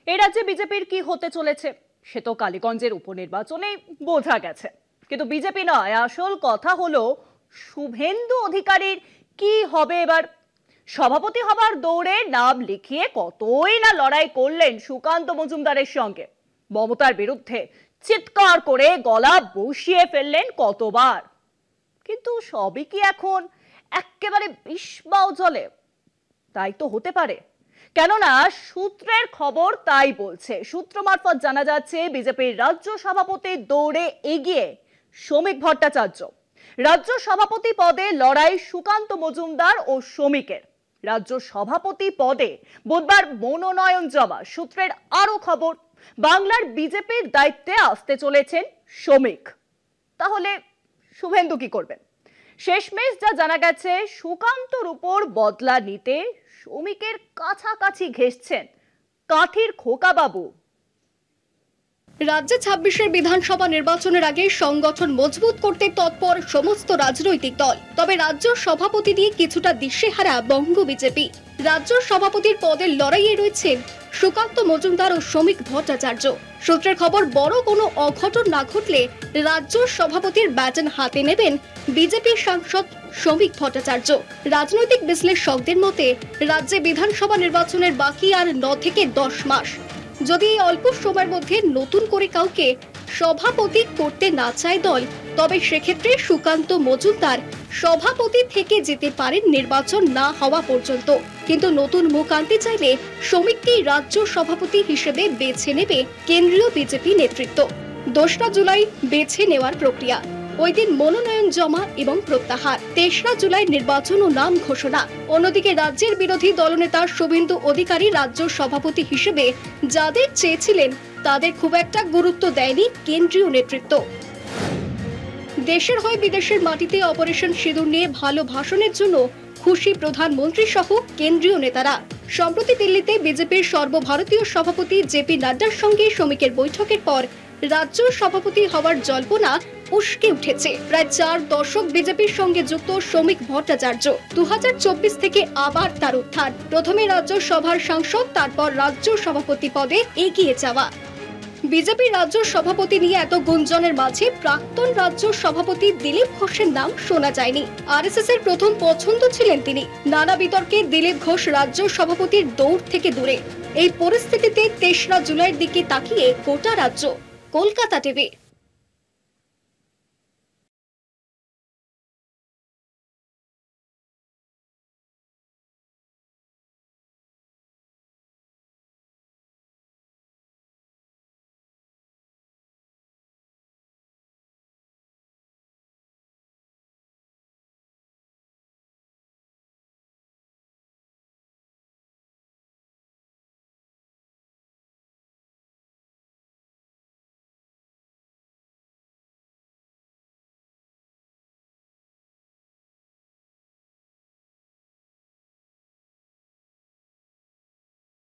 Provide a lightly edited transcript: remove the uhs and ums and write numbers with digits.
এই রাজ্যে বিজেপির কি হতে চলেছে সে তো কালীগঞ্জের উপনির্বাচনেই বোঝা গেছে। কিন্তু বিজেপি নয়, আসল কথা হলো শুভেন্দু অধিকারীর কি হবে এবার। সভাপতি হবার দৌড়ে নাম লিখিয়ে কতই না লড়াই করলেন সুকান্ত মজুমদারের সঙ্গে। মমতার বিরুদ্ধে চিৎকার করে গলা বসিয়ে ফেললেন কতবার। কিন্তু সবই কি এখন একেবারে বিস্বাও জলে? তাই তো হতে পারে, কেননা সূত্রের খবর তাই বলছে। সূত্র মারফত জানা যাচ্ছে বিজেপির রাজ্য সভাপতির দৌড়ে এগিয়ে শ্রমিক ভট্টাচার্য। রাজ্য সভাপতি পদে লড়াই সুকান্ত মজুমদার ও শ্রমিকের। রাজ্য সভাপতি পদে বুধবার মনোনয়ন জমা। সূত্রের আরো খবর, বাংলার বিজেপির দায়িত্বে আসতে চলেছেন শ্রমিক। তাহলে শুভেন্দু কি করবেন? শেষমেশ যা জানা গেছে, সুকান্তর উপর বদলা নিতে শ্রমিকের কাছাকাছি ঘেঁষছেন কাঠির খোকাবাবু। রাজ্যে ২৬-এর বিধানসভা নির্বাচনের আগে সংগঠন মজবুত করতে তৎপর সমস্ত রাজনৈতিক দল। তবে রাজ্য সভাপতি নিয়ে কিছুটা দিশেহারা বঙ্গ বিজেপি। রাজ্য সভাপতির পদের লড়াইয়ে রয়েছেন সুকান্ত মজুমদার ও শ্রমিক ভট্টাচার্য। সূত্রের খবর, বড় কোনো অঘটন না ঘটলে রাজ্য সভাপতির ব্যাটন হাতে নেবেন বিজেপির সাংসদ শ্রমিক ভট্টাচার্য। রাজনৈতিক বিশ্লেষকদের মতে রাজ্যে বিধানসভা নির্বাচনের বাকি আর ৯ থেকে ১০ মাস। যদি এই অল্প সময়ের মধ্যে নতুন করে কাউকে সভাপতি করতে না চায় দল, তবে সেক্ষেত্রে সুকান্ত মজুমদার সভাপতি থেকে যেতে পারেন নির্বাচন না হওয়া পর্যন্ত। কিন্তু নতুন মুখ আনতে চাইলে শ্রমিককেই রাজ্য সভাপতি হিসেবে বেছে নেবে কেন্দ্রীয় বিজেপি নেতৃত্ব। ২রা জুলাই বেছে নেওয়ার প্রক্রিয়া, ওই দিন মনোনয়ন জমা এবং প্রত্যাহার। ৩রা জুলাই নির্বাচন ও নাম ঘোষণা। অন্যদিকে রাজ্যের বিরোধী দলনেতা শুভেন্দু অধিকারী রাজ্য সভাপতি হিসেবে যাদের চেয়েছিলেন তাদের খুব একটা গুরুত্ব দেয়নি কেন্দ্রীয় নেতৃত্ব। দেশের হয়ে বিদেশের মাটিতে অপারেশন সিঁদুর নিয়ে ভালো ভাষণের জন্য খুশি প্রধানমন্ত্রী সহ কেন্দ্রীয় নেতারা। সম্প্রতি দিল্লিতে বিজেপির সর্বভারতীয় সভাপতি জেপি নাড্ডার সঙ্গে শ্রমিকের বৈঠকের পর রাজ্য সভাপতি হওয়ার জল্পনা উস্কে উঠেছে। প্রায় ৪ দশক বিজেপির সঙ্গে যুক্ত শ্রমিক ভট্টাচার্য ২০২৪ থেকে আবার তার উত্থান। প্রথমে রাজ্য সভার সাংসদ, তারপর রাজ্য সভাপতি পদে এগিয়ে যাওয়া। বিজেপির রাজ্য সভাপতি নিয়ে এত গুঞ্জনের মাঝে প্রাক্তন রাজ্য সভাপতি দিলীপ ঘোষের নাম শোনা যায়নি। আরএসএস এর প্রথম পছন্দ ছিলেন তিনি। নানা বিতর্কে দিলীপ ঘোষ রাজ্য সভাপতির দৌড় থেকে দূরে। এই পরিস্থিতিতে ৩রা জুলাইয়ের দিকে তাকিয়ে গোটা রাজ্য। কলকাতা টিভি।